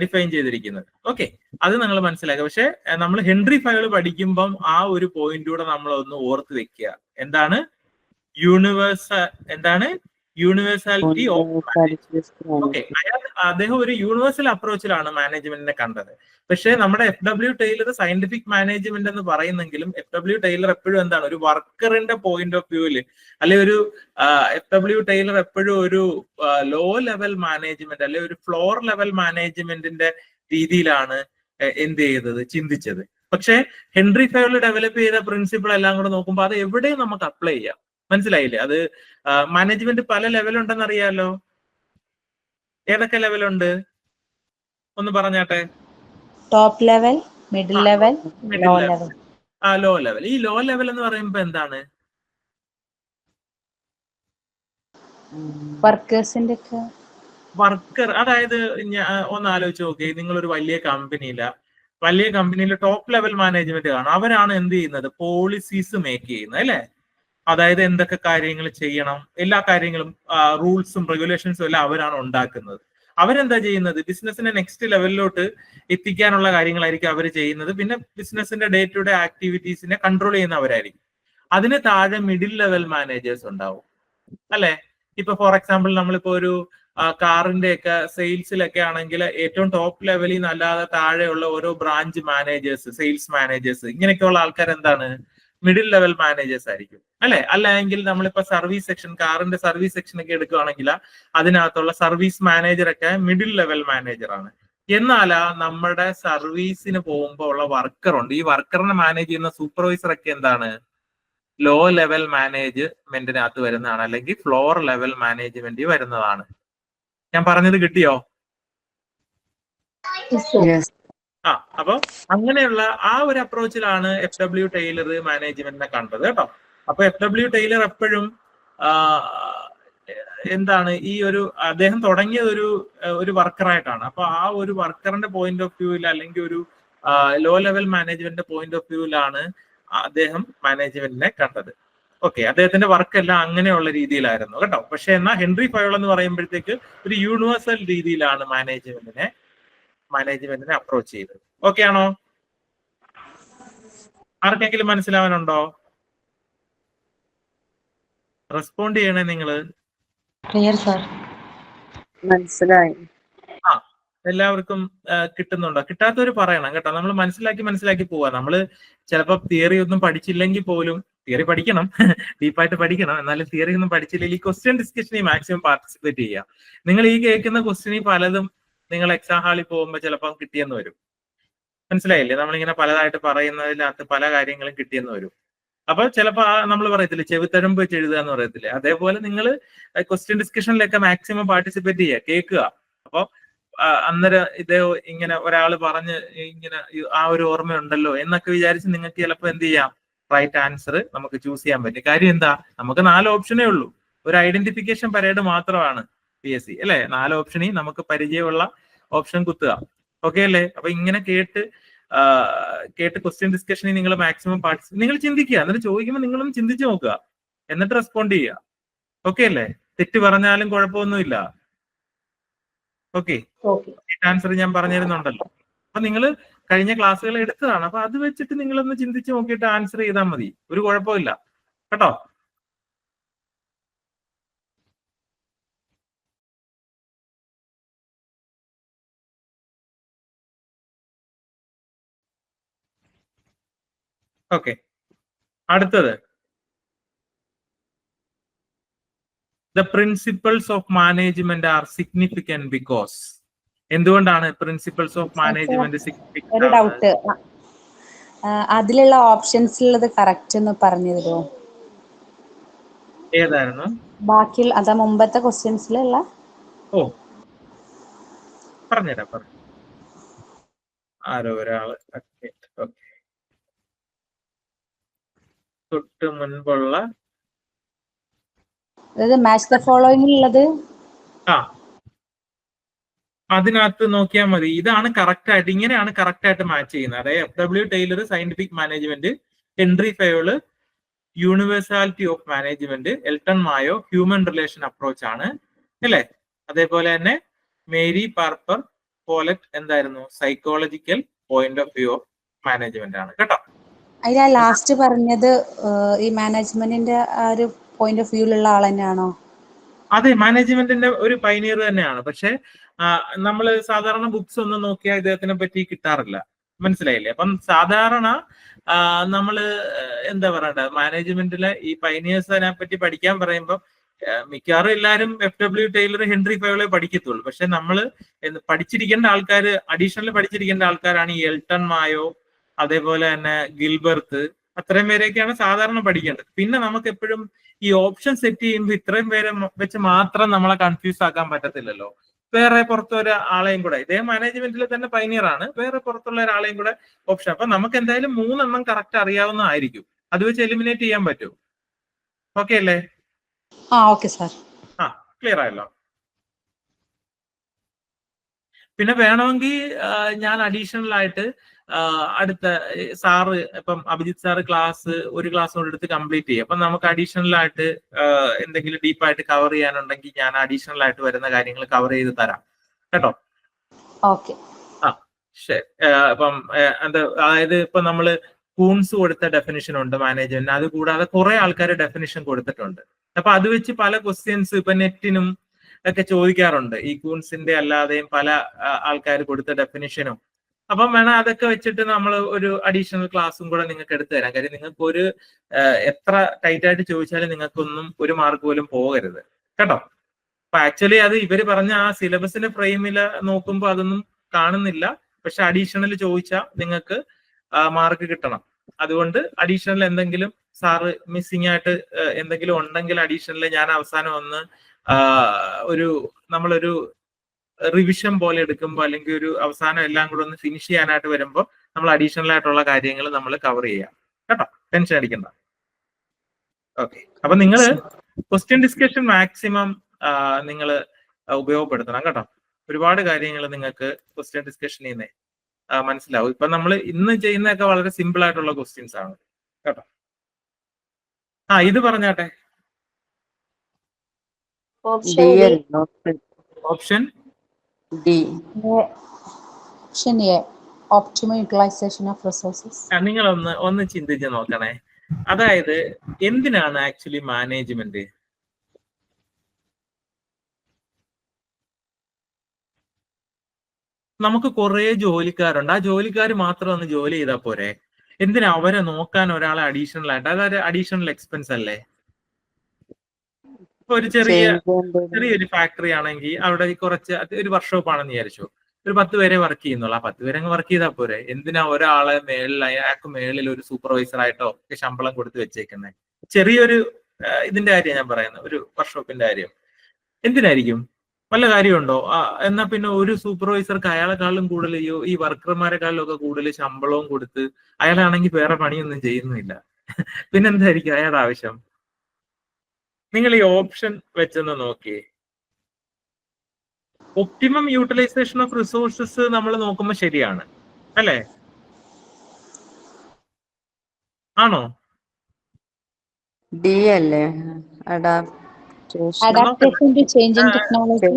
ഡിഫൈൻ ചെയ്തിരിക്കുന്നത്. ഓക്കെ, അത് നിങ്ങൾ മനസ്സിലാക്കുക. പക്ഷെ നമ്മൾ ഹെൻറി ഫയോള് പഠിക്കുമ്പം ആ ഒരു പോയിന്റ് കൂടെ നമ്മൾ ഒന്ന് ഓർത്ത് വെക്കുക. എന്താണ് യൂണിവേഴ്സാലിറ്റി ഓഫ് മാനേജ്മെന്റ്. ഓക്കെ, അദ്ദേഹം ഒരു യൂണിവേഴ്സൽ അപ്രോച്ചിലാണ് മാനേജ്മെന്റിനെ കണ്ടത്. പക്ഷെ നമ്മുടെ FW ടൈലർ സയന്റിഫിക് മാനേജ്മെന്റ് എന്ന് പറയുന്നെങ്കിലും FW ടൈലർ എപ്പോഴും എന്താണ്, ഒരു വർക്കറിന്റെ പോയിന്റ് ഓഫ് വ്യൂവില്, അല്ലെ ഒരു FW ടൈലർ എപ്പോഴും ഒരു ലോ ലെവൽ മാനേജ്മെന്റ് അല്ലെ ഒരു ഫ്ലോർ ലെവൽ മാനേജ്മെന്റിന്റെ രീതിയിലാണ് എന്ത് ചെയ്തത്, ചിന്തിച്ചത്. പക്ഷെ ഹെൻറി ഫയോള് ഡെവലപ്പ് ചെയ്ത പ്രിൻസിപ്പിൾ എല്ലാം കൂടെ നോക്കുമ്പോൾ അത് എവിടെയും നമുക്ക് അപ്ലൈ ചെയ്യാം. മനസ്സിലായില്ലേ? അത് മാനേജ്മെന്റ് പല ലെവലുണ്ടെന്ന് അറിയാലോ. ഏതൊക്കെ ലെവലുണ്ട് ഒന്ന് പറഞ്ഞാട്ടെ. Top level, middle level, low level. Low level. ഈ ലോ ലെവൽ എന്ന് പറയുമ്പോ എന്താണ്? വർക്കേഴ്സിന്റെ വർക്കർ. അതായത് ഒന്ന് ആലോചിച്ച് നോക്കി, നിങ്ങളൊരു വലിയ കമ്പനിയിൽ ടോപ്പ് ലെവൽ മാനേജ്മെന്റ് കാണും. അവരാണ് എന്ത് ചെയ്യുന്നത്, പോളിസീസ് മേക്ക് ചെയ്യുന്നത് അല്ലെ. അതായത് എന്തൊക്കെ കാര്യങ്ങൾ ചെയ്യണം, എല്ലാ കാര്യങ്ങളും റൂൾസും റെഗുലേഷൻസും എല്ലാം അവരാണ് ഉണ്ടാക്കുന്നത്. അവരെന്താ ചെയ്യുന്നത്, ബിസിനസിനെ നെക്സ്റ്റ് ലെവലിലോട്ട് എത്തിക്കാനുള്ള കാര്യങ്ങളായിരിക്കും അവർ ചെയ്യുന്നത്. പിന്നെ ബിസിനസിന്റെ ഡേ ടു ഡേ ആക്ടിവിറ്റീസിനെ കൺട്രോൾ ചെയ്യുന്നവരായിരിക്കും. അതിന് താഴെ മിഡിൽ ലെവൽ മാനേജേഴ്സ് ഉണ്ടാവും അല്ലെ. ഇപ്പൊ ഫോർ എക്സാമ്പിൾ നമ്മളിപ്പോ ഒരു കാറിന്റെ ഒക്കെ സെയിൽസിലൊക്കെ ആണെങ്കിൽ ഏറ്റവും ടോപ്പ് ലെവലിൽ നിന്നല്ലാതെ താഴെയുള്ള ഓരോ ബ്രാഞ്ച് മാനേജേഴ്സ്, സെയിൽസ് മാനേജേഴ്സ്, ഇങ്ങനെയൊക്കെയുള്ള ആൾക്കാർ എന്താണ്, മിഡിൽ ലെവൽ മാനേജേഴ്സ് ആയിരിക്കും അല്ലെ. അല്ലെങ്കിൽ നമ്മളിപ്പോ സർവീസ് സെക്ഷൻ, കാറിന്റെ സർവീസ് സെക്ഷൻ ഒക്കെ എടുക്കുകയാണെങ്കിൽ അതിനകത്തുള്ള സർവീസ് മാനേജർ ഒക്കെ മിഡിൽ ലെവൽ മാനേജർ ആണ്. എന്നാൽ നമ്മുടെ സർവീസിന് പോകുമ്പോൾ ഉള്ള വർക്കറുണ്ട്, ഈ വർക്കറിനെ മാനേജ് ചെയ്യുന്ന സൂപ്പർവൈസർ ഒക്കെ എന്താണ്, ലോ ലെവൽ മാനേജ്മെന്റിനകത്ത് വരുന്നതാണ്, അല്ലെങ്കിൽ ഫ്ലോർ ലെവൽ മാനേജ്മെന്റ് വരുന്നതാണ്. ഞാൻ പറഞ്ഞത് കിട്ടിയോ? അപ്പൊ അങ്ങനെയുള്ള ആ ഒരു അപ്രോച്ചിലാണ് FW ടൈലർ മാനേജ്മെന്റിനെ കണ്ടത് കേട്ടോ. അപ്പൊ FW ടൈലർ എപ്പോഴും എന്താണ്, ഈ ഒരു അദ്ദേഹം തുടങ്ങിയത് ഒരു വർക്കറായിട്ടാണ്. അപ്പൊ ആ ഒരു വർക്കറിന്റെ പോയിന്റ് ഓഫ് വ്യൂവിൽ അല്ലെങ്കിൽ ഒരു ലോ ലെവൽ മാനേജ്മെന്റിന്റെ പോയിന്റ് ഓഫ് വ്യൂവിലാണ് അദ്ദേഹം മാനേജ്മെന്റിനെ കണ്ടത്. ഓക്കെ, അദ്ദേഹത്തിന്റെ വർക്ക് എല്ലാം അങ്ങനെയുള്ള രീതിയിലായിരുന്നു കേട്ടോ. പക്ഷെ എന്നാൽ ഹെൻറി ഫയോൾ എന്ന് പറയുമ്പോഴത്തേക്ക് ഒരു യൂണിവേഴ്സൽ രീതിയിലാണ് മാനേജ്മെന്റിനെ അപ്രോച്ച് ചെയ്തത്. ഓക്കെ ആണോ? ആർക്കെങ്കിലും മനസ്സിലാവാനുണ്ടോ? റെസ്പോണ്ട് ചെയ്യണേ നിങ്ങള്. Clear sir. മനസ്സിലായി. ആ, എല്ലാവർക്കും കിട്ടുന്നുണ്ടോ? കിട്ടാത്തവര് പറയണം കേട്ടോ. നമ്മൾ മനസ്സിലാക്കി പോവാ. നമ്മള് ചിലപ്പോ തിയറി ഒന്നും പഠിച്ചില്ലെങ്കിൽ പോലും, തിയറി പഠിക്കണം, ഡീപ്പായിട്ട് പഠിക്കണം, എന്നാലും തിയറി ഒന്നും പഠിച്ചില്ലെങ്കിൽ ക്വസ്റ്റ്യൻ ഡിസ്കഷനിൽ മാക്സിമം പാർട്ടിസിപ്പേറ്റ് ചെയ്യുക. നിങ്ങൾ ഈ കേൾക്കുന്ന ക്വസ്റ്റ്യനിൽ പലതും നിങ്ങൾ എക്സാം ഹാളിൽ പോകുമ്പോൾ ചിലപ്പോൾ കിട്ടിയെന്ന് വരും. മനസ്സിലായില്ലേ? നമ്മളിങ്ങനെ പലതായിട്ട് പറയുന്നതിനകത്ത് പല കാര്യങ്ങളും കിട്ടിയെന്ന് വരും. അപ്പൊ ചിലപ്പോ നമ്മൾ പറയത്തില്ലേ ചെവിത്തഴമ്പ് വെച്ച് എഴുതുക എന്ന് പറയത്തില്ലേ, അതേപോലെ നിങ്ങൾ ക്വസ്റ്റ്യൻ ഡിസ്കഷനിലൊക്കെ മാക്സിമം പാർട്ടിസിപ്പേറ്റ് ചെയ്യുക, കേൾക്കുക. അപ്പൊ അന്നേരം ഇതേ ഇങ്ങനെ ഒരാൾ പറഞ്ഞ് ഇങ്ങനെ ആ ഒരു ഓർമ്മയുണ്ടല്ലോ എന്നൊക്കെ വിചാരിച്ച് നിങ്ങൾക്ക് ചിലപ്പോൾ എന്ത് ചെയ്യാം, റൈറ്റ് ആൻസർ നമുക്ക് ചൂസ് ചെയ്യാൻ പറ്റും. കാര്യം എന്താ, നമുക്ക് 4 ഓപ്ഷനേ ഉള്ളൂ. ഒരു ഐഡന്റിഫിക്കേഷൻ പരേഡ് മാത്രമാണ് PSC അല്ലെ. 4 ഓപ്ഷനിൽ നമുക്ക് പരിചയമുള്ള ഓപ്ഷൻ കുത്തുക. ഓക്കെ അല്ലേ? അപ്പൊ ഇങ്ങനെ കേട്ട് ക്വസ്റ്റ്യൻ ഡിസ്കഷനിൽ നിങ്ങൾ മാക്സിമം നിങ്ങൾ ചിന്തിക്കുക, എന്നിട്ട് ചോദിക്കുമ്പോൾ നിങ്ങളൊന്ന് ചിന്തിച്ചു നോക്കുക, എന്നിട്ട് റെസ്പോണ്ട് ചെയ്യുക. ഓക്കെ അല്ലേ? തെറ്റ് പറഞ്ഞാലും കുഴപ്പമൊന്നുമില്ല. ഓക്കെ, ആൻസർ ഞാൻ പറഞ്ഞിരുന്നുണ്ടല്ലോ. അപ്പൊ നിങ്ങൾ കഴിഞ്ഞ ക്ലാസ്സുകൾ എടുത്തതാണ്. അപ്പൊ അത് വെച്ചിട്ട് നിങ്ങളൊന്ന് ചിന്തിച്ച് നോക്കിയിട്ട് ആൻസർ ചെയ്താൽ മതി, ഒരു കുഴപ്പമില്ല കേട്ടോ. ഓക്കെ, അടുത്തത് the principles of management R significant because. എന്തുകൊണ്ടാണ് പ്രിൻസിപ്പിൾസ് ഓഫ് മാനേജ്മെന്റ് ഒരു സിഗ്നിഫിക്കന്റ്? ഡൗട്ട്, അതിലുള്ള ഓപ്ഷൻസ് ഉള്ളത് കറക്റ്റ് എന്ന് പറഞ്ഞു തരുമോ? ഏതായിരുന്നു? ബാക്കി അതാ മുമ്പത്തെ ക്വസ്റ്റ്യൻസിലുള്ള. ഓ, പറഞ്ഞുതരാം. ആരോ ഒരാള് തൊട്ട് മുൻപുള്ള അതായത് മാച്ച് ദ ഫോളോയിങ് ഉള്ളത്. അതിനകത്ത് നോക്കിയാൽ മതി. ഇതാണ് കറക്റ്റ് ആയിട്ട്, ഇങ്ങനെയാണ് കറക്റ്റ് ആയിട്ട് മാച്ച് ചെയ്യുന്നത്. അതായത് FW Taylor scientific management, Henri Fayol universality of management, Elton Mayo human relation approach ആണ് അല്ലേ. അതേപോലെ തന്നെ മേരി പാർപ്പർ പോലറ്റ് എന്തായിരുന്നു, psychological point of view of management ആണ് കേട്ടോ. അതിൽ ആ ലാസ്റ്റ് പറഞ്ഞത് ഈ മാനേജ്മെന്റിന്റെ ആ ഒരു പോയിന്റ് ഓഫ് വ്യൂലുള്ള ആൾ തന്നെയാണോ? അതെ, മാനേജ്മെന്റിന്റെ ഒരു പൈനിയർ തന്നെയാണ്. പക്ഷെ നമ്മൾ സാധാരണ ബുക്സ് ഒന്നും നോക്കിയാൽ ഇദ്ദേഹത്തിനെ പറ്റി കിട്ടാറില്ല. മനസ്സിലായില്ലേ? അപ്പം സാധാരണ നമ്മള് എന്താ പറയണ്ട, മാനേജ്മെന്റിലെ ഈ പൈനിയേഴ്സിനെ പറ്റി പഠിക്കാൻ പറയുമ്പോൾ മിക്കവാറും എല്ലാവരും FW ടൈലർ, ഹെൻറി ഫയോളെ പഠിക്കത്തുള്ളൂ. പക്ഷെ നമ്മൾ പഠിച്ചിരിക്കേണ്ട ആൾക്കാർ, അഡീഷണൽ പഠിച്ചിരിക്കേണ്ട ആൾക്കാരാണ് ഈ എൽട്ടൺ മായോ, അതേപോലെ തന്നെ ഗിൽബർട്ട്, അത്രയും പേരെയൊക്കെയാണ് സാധാരണ പഠിക്കേണ്ടത്. പിന്നെ നമുക്ക് എപ്പോഴും ഈ ഓപ്ഷൻ സെറ്റ് ചെയ്യുമ്പോൾ ഇത്രയും പേരെ വെച്ച് മാത്രം നമ്മളെ കൺഫ്യൂസ് ആക്കാൻ പറ്റത്തില്ലല്ലോ. വേറെ പുറത്തൊരു ആളെയും കൂടെ, ഇതേ മാനേജ്മെന്റിൽ തന്നെ പൈനിയർ ആണ്, വേറെ പുറത്തുള്ള ഒരാളെയും കൂടെ ഓപ്ഷൻ. അപ്പൊ നമുക്ക് എന്തായാലും 3 എണ്ണം കറക്റ്റ് അറിയാവുന്നതായിരിക്കും. അത് വെച്ച് എലിമിനേറ്റ് ചെയ്യാൻ പറ്റും. ഓക്കെ അല്ലേ? Okay sir. ക്ലിയർ ആയല്ലോ. പിന്നെ വേണമെങ്കിൽ ഞാൻ അഡീഷണൽ ആയിട്ട് അടുത്ത സാറ്, ഇപ്പം അഭിജിത്ത് സാറ് ഒരു ക്ലാസ് കൊണ്ട് എടുത്ത് കംപ്ലീറ്റ് ചെയ്യും. അപ്പൊ നമുക്ക് അഡീഷണൽ ആയിട്ട് എന്തെങ്കിലും ഡീപ്പായിട്ട് കവർ ചെയ്യാനുണ്ടെങ്കിൽ ഞാൻ അഡീഷണൽ ആയിട്ട് വരുന്ന കാര്യങ്ങൾ കവർ ചെയ്ത് തരാം കേട്ടോ. ഓക്കെ. ശരി. ഇപ്പം അതായത് ഇപ്പൊ നമ്മള് കൂൺസ് കൊടുത്ത ഡെഫിനിഷൻ ഉണ്ട് മാനേജ്മെന്റ്, അത് കൂടാതെ കുറെ ആൾക്കാർ ഡെഫിനിഷൻ കൊടുത്തിട്ടുണ്ട്. അപ്പൊ അത് വെച്ച് പല ക്വസ്റ്റ്യൻസ് ഇപ്പൊ നെറ്റിനും ഒക്കെ ചോദിക്കാറുണ്ട്, ഈ കൂൺസിന്റെ അല്ലാതെയും പല ആൾക്കാർ കൊടുത്ത ഡെഫിനിഷനും. അപ്പം വേണം അതൊക്കെ വെച്ചിട്ട് നമ്മൾ ഒരു അഡീഷണൽ ക്ലാസ്സും കൂടെ നിങ്ങൾക്ക് എടുത്തു തരാം. കാര്യം നിങ്ങൾക്ക് ഒരു എത്ര ടൈറ്റ് ആയിട്ട് ചോദിച്ചാലും നിങ്ങൾക്കൊന്നും ഒരു മാർക്ക് പോലും പോകരുത് കേട്ടോ. അപ്പൊ ആക്ച്വലി അത് ഇവര് പറഞ്ഞ ആ സിലബസിന്റെ ഫ്രെയിമിൽ നോക്കുമ്പോൾ അതൊന്നും കാണുന്നില്ല. പക്ഷെ അഡീഷണൽ ചോദിച്ചാൽ നിങ്ങൾക്ക് മാർക്ക് കിട്ടണം. അതുകൊണ്ട് അഡീഷണൽ എന്തെങ്കിലും സാറ് മിസ്സിംഗ് ആയിട്ട് എന്തെങ്കിലും ഉണ്ടെങ്കിൽ അഡീഷണൽ ഞാൻ അവസാനം ഒന്ന് നമ്മളൊരു റിവിഷൻ പോലെ എടുക്കുമ്പോൾ, അല്ലെങ്കിൽ ഒരു അവസാനം എല്ലാം കൂടെ ഒന്ന് ഫിനിഷ് ചെയ്യാനായിട്ട് വരുമ്പോൾ നമ്മൾ അഡീഷണൽ ആയിട്ടുള്ള കാര്യങ്ങൾ നമ്മൾ കവർ ചെയ്യാം കേട്ടോ. ടെൻഷൻ അടിക്കണ്ട. ഓക്കെ, അപ്പൊ നിങ്ങൾ ക്വസ്റ്റ്യൻ ഡിസ്കഷൻ മാക്സിമം നിങ്ങൾ ഉപയോഗപ്പെടുത്തണം കേട്ടോ. ഒരുപാട് കാര്യങ്ങൾ നിങ്ങൾക്ക് ക്വസ്റ്റ്യൻ ഡിസ്കഷനിൽ നിന്ന് മനസ്സിലാവും. ഇപ്പൊ നമ്മൾ ഇന്ന് ചെയ്യുന്നതൊക്കെ വളരെ സിമ്പിൾ ആയിട്ടുള്ള ക്വസ്റ്റ്യൻസ് ആണ് കേട്ടോ. ഇത് പറഞ്ഞാട്ടെ. Option option A. Optimal utilization of resources. നിങ്ങളൊന്ന് ചിന്തിച്ച് നോക്കണേ. അതായത് എന്തിനാണ് ആക്ച്വലി മാനേജ്മെന്റ്? നമുക്ക് കുറെ ജോലിക്കാരുണ്ട്. ആ ജോലിക്കാർ മാത്രം ഒന്ന് ജോലി ചെയ്താൽ പോരെ? എന്തിനാ അവരെ നോക്കാൻ ഒരാളെ അഡീഷണൽ ആയിട്ട്? അതൊരു അഡീഷണൽ എക്സ്പെൻസ് അല്ലേ? ഇപ്പൊ ഒരു ചെറിയൊരു ഫാക്ടറി ആണെങ്കിൽ അവിടെ കുറച്ച് ഒരു വർക്ക്ഷോപ്പ് ആണെന്ന് വിചാരിച്ചു, ഒരു 10 പേരെ വർക്ക് ചെയ്യുന്നുള്ളൂ. ആ 10 പേരെ അങ്ങ് വർക്ക് ചെയ്താൽ പോരെ? എന്തിനാ ഒരാളെ മേളിൽ അയാൾക്ക് മേളിൽ ഒരു സൂപ്പർവൈസർ ആയിട്ടോ ഒക്കെ ശമ്പളം കൊടുത്ത് വെച്ചേക്കുന്നത്? ചെറിയൊരു ഇതിന്റെ കാര്യം ഞാൻ പറയുന്നത്, ഒരു വർക്ക്ഷോപ്പിന്റെ കാര്യം. എന്തിനായിരിക്കും? വല്ല കാര്യമുണ്ടോ? എന്നാ പിന്നെ ഒരു സൂപ്പർവൈസർക്ക് അയാളെക്കാളും കൂടുതൽ ഈ വർക്കർമാരെക്കാളും ഒക്കെ കൂടുതൽ ശമ്പളവും കൊടുത്ത് അയാളാണെങ്കിൽ വേറെ പണിയൊന്നും ചെയ്യുന്നില്ല. പിന്നെന്തായിരിക്കും അയാളുടെ ആവശ്യം? നിങ്ങൾ ഈ ഓപ്ഷൻ വെച്ചൊന്ന് നോക്കിയേ. ഒപ്റ്റിമം യൂട്ടിലൈസേഷൻ ഓഫ് റിസോഴ്സസ് നമ്മൾ നോക്കുമ്പോൾ ശരിയാണ് അല്ലേ? ആണോ? ഡി അല്ലേ? Adaptation to changing technology.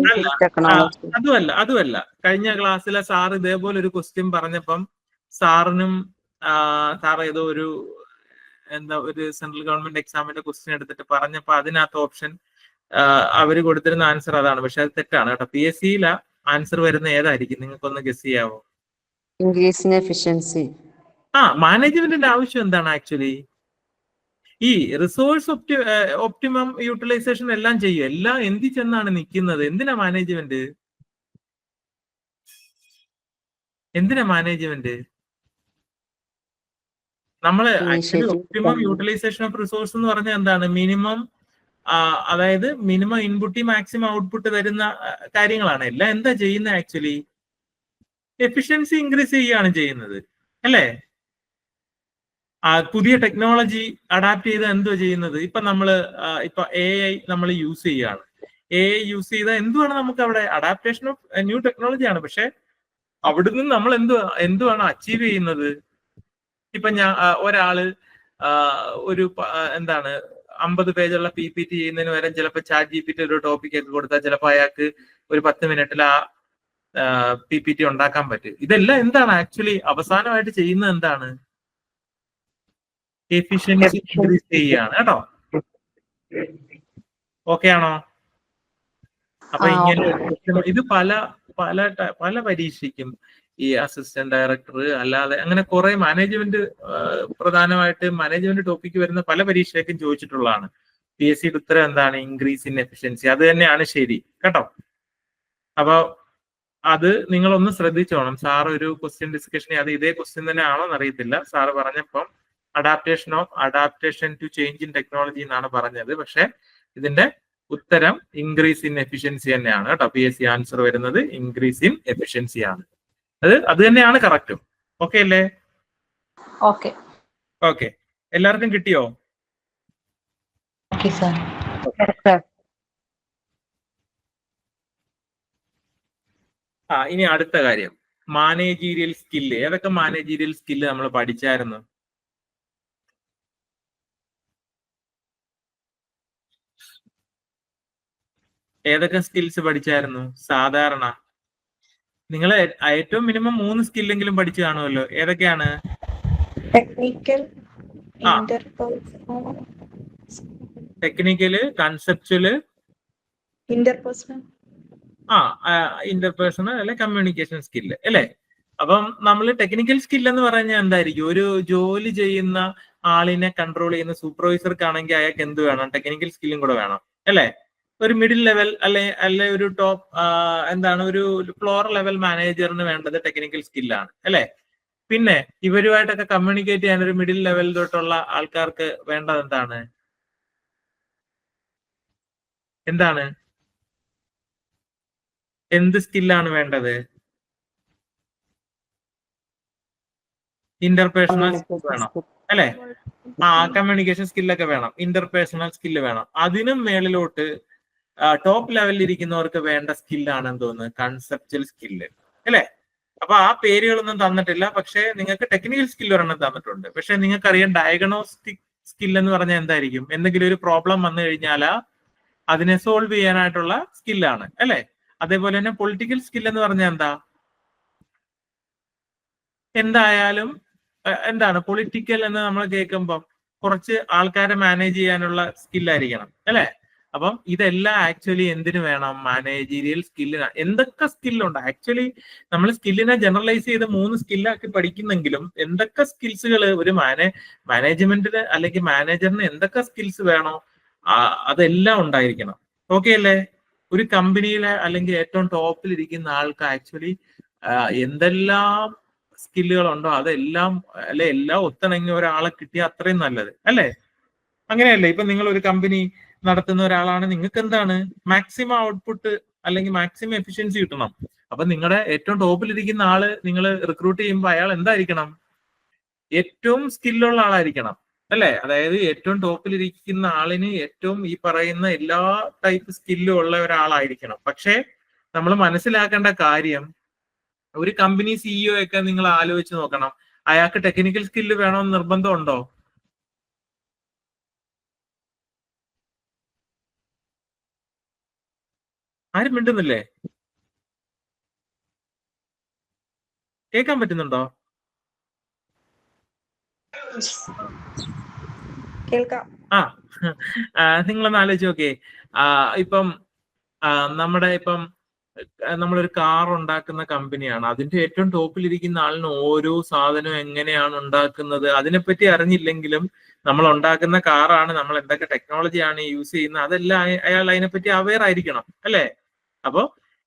അതുമല്ല. കഴിഞ്ഞ ക്ലാസ്സിലെ സാർ ഇതേപോലെ ഒരു ക്വസ്റ്റ്യൻ പറഞ്ഞപ്പം സാറിനും സാർ ഏതോ ഒരു സെൻട്രൽ ഗവൺമെന്റ് എക്സാമിന്റെ ക്വസ്റ്റ്യൻ എടുത്തിട്ട് പറഞ്ഞപ്പോ അതിനകത്ത് ഓപ്ഷൻ അവര് കൊടുത്തിരുന്ന ആൻസർ അതാണ്. പക്ഷെ അത് തെറ്റാണ് കേട്ടോ. PSCയിലെ ആൻസർ വരുന്ന ഏതായിരിക്കും? നിങ്ങൾക്കൊന്ന് ഗസ് ചെയ്യാവോ? Increase in efficiency. മാനേജ്മെന്റിന്റെ ആവശ്യം എന്താണ് ആക്ച്വലി? ഈ റിസോഴ്സ് ഒപ്റ്റിമം യൂട്ടിലൈസേഷൻ എല്ലാം ചെയ്യും. എല്ലാം എന്തി ചെന്നാണ് നിൽക്കുന്നത്? എന്തിനാ മാനേജ്മെന്റ്? നമ്മള് actually optimum utilisation of resource എന്ന് പറഞ്ഞാൽ എന്താണ്? മിനിമം, അതായത് മിനിമം ഇൻപുട്ടി മാക്സിമം ഔട്ട്പുട്ട് തരുന്ന കാര്യങ്ങളാണ്. എല്ലാം എന്താ ചെയ്യുന്നത് ആക്ച്വലി? എഫിഷ്യൻസി ഇൻക്രീസ് ചെയ്യുകയാണ് ചെയ്യുന്നത് അല്ലേ? പുതിയ ടെക്നോളജി അഡാപ്റ്റ് ചെയ്ത് എന്തോ ചെയ്യുന്നത്? ഇപ്പൊ AI നമ്മൾ യൂസ് ചെയ്യുകയാണ്. AI യൂസ് ചെയ്താൽ എന്തുവാണ് നമുക്ക് അവിടെ? അഡാപ്റ്റേഷൻ ഓഫ് ന്യൂ ടെക്നോളജി ആണ്. പക്ഷെ അവിടുന്ന് നമ്മൾ എന്തുവാണ് അച്ചീവ് ചെയ്യുന്നത്? ഇപ്പൊ ഒരാള് ഒരു 50 പേജുള്ള PPT ചെയ്യുന്നതിന് വരെ ചിലപ്പോൾ ChatGPT ഒരു ടോപ്പിക് ഒക്കെ കൊടുത്താൽ ചിലപ്പോൾ അയാൾക്ക് ഒരു 10 മിനിറ്റിൽ ആ PPT ഉണ്ടാക്കാൻ പറ്റും. ഇതെല്ലാം എന്താണ് ആക്ച്വലി അവസാനമായിട്ട് ചെയ്യുന്നത്? എന്താണ്? എഫിഷ്യൻസി ഇൻക്രീസ് ചെയ്യാണ് കേട്ടോ. ഓക്കെ ആണോ? അപ്പൊ ഇങ്ങനെ ഇത് പല പരീക്ഷയ്ക്കും ഈ അസിസ്റ്റന്റ് ഡയറക്ടർ അല്ലാതെ അങ്ങനെ കുറെ മാനേജ്മെന്റ്, പ്രധാനമായിട്ട് മാനേജ്മെന്റ് ടോപ്പിക്ക് വരുന്ന പല പരീക്ഷയ്ക്കും ചോദിച്ചിട്ടുള്ളതാണ്. PSCയുടെ ഉത്തരം എന്താണ്? Increase in efficiency. അത് തന്നെയാണ് ശരി കേട്ടോ. അപ്പൊ അത് നിങ്ങളൊന്ന് ശ്രദ്ധിച്ചോണം. സാർ ഒരു ക്വസ്റ്റ്യൻ ഡിസ്കഷൻ, അത് ഇതേ ക്വസ്റ്റ്യൻ തന്നെ ആണോ എന്നറിയത്തില്ല, സാറ് പറഞ്ഞപ്പം adaptation to change in technology എന്നാണ് പറഞ്ഞത്. പക്ഷെ ഇതിന്റെ ഉത്തരം ഇൻക്രീസ് ഇൻ എഫിഷ്യൻസി തന്നെയാണ് കേട്ടോ. PSC ആൻസർ വരുന്നത് ഇൻക്രീസ് ഇൻ എഫിഷ്യൻസി ആണ്. അത് തന്നെയാണ് കറക്റ്റും. ഓക്കെ അല്ലേ? ഓക്കെ. എല്ലാവർക്കും കിട്ടിയോ? ഇനി അടുത്ത കാര്യം, മാനേജീരിയൽ സ്കില്ല്. ഏതൊക്കെ മാനേജീരിയൽ സ്കില്ല് നമ്മൾ പഠിച്ചായിരുന്നു? ഏതൊക്കെ സ്കിൽസ് പഠിച്ചായിരുന്നു? സാധാരണ നിങ്ങൾ ഏറ്റവും മിനിമം 3 സ്കില്ലെങ്കിലും പഠിച്ചു കാണുമല്ലോ. ഏതൊക്കെയാണ്? ടെക്നിക്കല്, കൺസെപ്ച്വല്, ഇന്റർപേഴ്സണൽ അല്ലെ കമ്മ്യൂണിക്കേഷൻ സ്കില്ല് അല്ലെ? അപ്പം നമ്മൾ ടെക്നിക്കൽ സ്കിൽ എന്ന് പറഞ്ഞാൽ എന്തായിരിക്കും? ഒരു ജോലി ചെയ്യുന്ന ആളിനെ കൺട്രോൾ ചെയ്യുന്ന സൂപ്പർവൈസർക്കാണെങ്കിൽ അയാൾക്ക് എന്ത് വേണം? ടെക്നിക്കൽ സ്കില്ലും കൂടെ വേണം അല്ലെ? ഒരു മിഡിൽ ലെവൽ അല്ലെ ഒരു ടോപ്പ് ഒരു ഫ്ലോർ ലെവൽ മാനേജറിന് വേണ്ടത് ടെക്നിക്കൽ സ്കില്ലാണ് അല്ലെ? പിന്നെ ഇവരുമായിട്ടൊക്കെ കമ്മ്യൂണിക്കേറ്റ് ചെയ്യാൻ ഒരു മിഡിൽ ലെവൽ തൊട്ടുള്ള ആൾക്കാർക്ക് വേണ്ടത് എന്താണ്? എന്ത് സ്കില്ലാണ് വേണ്ടത്? ഇന്റർപേഴ്സണൽ സ്കിൽ വേണം അല്ലെ? കമ്മ്യൂണിക്കേഷൻ സ്കില്ലൊക്കെ വേണം, ഇന്റർപേഴ്സണൽ സ്കില്ല് വേണം. അതിനും മേളിലോട്ട് ടോപ്പ് ലെവലിൽ ഇരിക്കുന്നവർക്ക് വേണ്ട സ്കില്ലാണ് എന്തോന്ന്? കൺസെപ്ച്വൽ സ്കില്ല് അല്ലെ? അപ്പൊ ആ പേരുകളൊന്നും തന്നിട്ടില്ല, പക്ഷെ നിങ്ങൾക്ക് ടെക്നിക്കൽ സ്കിൽ ഒരെണ്ണം തന്നിട്ടുണ്ട്. പക്ഷെ നിങ്ങൾക്കറിയാം ഡയഗ്നോസ്റ്റിക് സ്കിൽ എന്ന് പറഞ്ഞാൽ എന്തായിരിക്കും? എന്തെങ്കിലും ഒരു പ്രോബ്ലം വന്നു കഴിഞ്ഞാൽ അതിനെ സോൾവ് ചെയ്യാനായിട്ടുള്ള സ്കില്ലാണ് അല്ലെ? അതേപോലെ തന്നെ പൊളിറ്റിക്കൽ സ്കിൽ എന്ന് പറഞ്ഞാൽ എന്താ? എന്തായാലും എന്താണ് പൊളിറ്റിക്കൽ എന്ന് നമ്മൾ കേൾക്കുമ്പോൾ കുറച്ച് ആൾക്കാരെ മാനേജ് ചെയ്യാനുള്ള സ്കില്ലായിരിക്കണം അല്ലെ? അപ്പം ഇതെല്ലാം ആക്ച്വലി എന്തിനു വേണം? മാനേജീരിയൽ സ്കില്ലിന്. എന്തൊക്കെ സ്കില്ലുണ്ട് ആക്ച്വലി നമ്മൾ സ്കില്ലിനെ ജനറലൈസ് ചെയ്ത് 3 സ്കില്ലാക്കി പഠിക്കുന്നെങ്കിലും എന്തൊക്കെ സ്കിൽസുകൾ ഒരു മാനേജ്മെന്റിന് അല്ലെങ്കിൽ മാനേജറിന് എന്തൊക്കെ സ്കിൽസ് വേണോ അതെല്ലാം ഉണ്ടായിരിക്കണം. ഓക്കെ അല്ലേ? ഒരു കമ്പനിയിലെ അല്ലെങ്കിൽ ഏറ്റവും ടോപ്പിൽ ഇരിക്കുന്ന ആൾക്ക് ആക്ച്വലി എന്തെല്ലാം സ്കില്ലുകളുണ്ടോ അതെല്ലാം അല്ലെ എല്ലാം ഒത്തിണങ്ങിയ ഒരാളെ കിട്ടിയ അത്രയും നല്ലത് അല്ലേ? അങ്ങനെയല്ലേ? ഇപ്പൊ നിങ്ങൾ ഒരു കമ്പനി നടത്തുന്ന ഒരാളാണ്, നിങ്ങൾക്ക് എന്താണ് മാക്സിമം ഔട്ട്പുട്ട് അല്ലെങ്കിൽ മാക്സിമം എഫിഷ്യൻസി കിട്ടണം. അപ്പൊ നിങ്ങളുടെ ഏറ്റവും ടോപ്പിലിരിക്കുന്ന ആള് നിങ്ങൾ റിക്രൂട്ട് ചെയ്യുമ്പോൾ അയാൾ എന്തായിരിക്കണം? ഏറ്റവും സ്കില്ലുള്ള ആളായിരിക്കണം അല്ലെ? അതായത് ഏറ്റവും ടോപ്പിലിരിക്കുന്ന ആളിന് ഏറ്റവും ഈ പറയുന്ന എല്ലാ ടൈപ്പ് സ്കില്ലും ഉള്ള ഒരാളായിരിക്കണം. പക്ഷെ നമ്മൾ മനസ്സിലാക്കേണ്ട കാര്യം, ഒരു കമ്പനി സിഇഒ ഒക്കെ നിങ്ങൾ ആലോചിച്ച് നോക്കണം, അയാൾക്ക് ടെക്നിക്കൽ സ്കില്ല് വേണമെന്ന് നിർബന്ധമുണ്ടോ? ആരും മിണ്ടുന്നില്ലേ? കേൾക്കാൻ പറ്റുന്നുണ്ടോ? കേൾക്കാം. നിങ്ങളൊന്ന് ആലോചിച്ച് നോക്കേ. ഇപ്പം നമ്മുടെ നമ്മളൊരു കാർ ഉണ്ടാക്കുന്ന കമ്പനിയാണ്. അതിന്റെ ഏറ്റവും ടോപ്പിലിരിക്കുന്ന ആളിന് ഓരോ സാധനവും എങ്ങനെയാണ് ഉണ്ടാക്കുന്നത് അതിനെപ്പറ്റി അറിഞ്ഞില്ലെങ്കിലും നമ്മൾ ഉണ്ടാക്കുന്ന കാറാണ്, നമ്മൾ എന്തൊക്കെ ടെക്നോളജിയാണ് യൂസ് ചെയ്യുന്നത് അതെല്ലാം അയാൾ അതിനെപ്പറ്റി അവെയർ ആയിരിക്കണം അല്ലേ? അപ്പൊ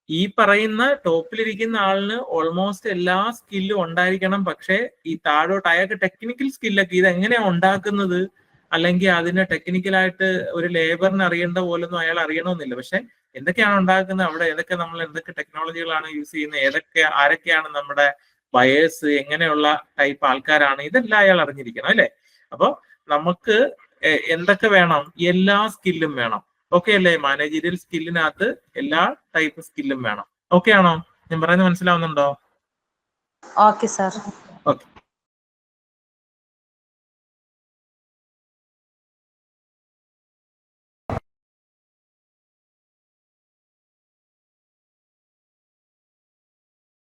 ഈ പറയുന്ന ടോപ്പിലിരിക്കുന്ന ആളിന് ഓൾമോസ്റ്റ് എല്ലാ സ്കില്ലും ഉണ്ടായിരിക്കണം. പക്ഷെ ഈ താഴോട്ട് അയാൾക്ക് ടെക്നിക്കൽ സ്കില്ലൊക്കെ ഇതെങ്ങനെയാണ് ഉണ്ടാക്കുന്നത് അല്ലെങ്കിൽ അതിന് ടെക്നിക്കലായിട്ട് ഒരു ലേബറിന് അറിയേണ്ട പോലൊന്നും അയാൾ അറിയണമെന്നില്ല. പക്ഷെ എന്തൊക്കെയാണ് ഉണ്ടാക്കുന്നത്, അവിടെ എന്തൊക്കെ ടെക്നോളജികളാണ് യൂസ് ചെയ്യുന്നത്, ആരൊക്കെയാണ് നമ്മുടെ ബയേഴ്സ്, എങ്ങനെയുള്ള ടൈപ്പ് ആൾക്കാരാണ്, ഇതെല്ലാം അയാൾ അറിഞ്ഞിരിക്കണം അല്ലെ? അപ്പൊ നമുക്ക് എന്തൊക്കെ വേണം? എല്ലാ സ്കില്ലും വേണം. ഓക്കെ അല്ലേ? മാനേജീരിയൽ സ്കില്ലിനകത്ത് എല്ലാ ടൈപ്പ് സ്കില്ലും വേണം. ഓക്കെ ആണോ? ഞാൻ പറയുന്നത് മനസ്സിലാവുന്നുണ്ടോ? Okay sir.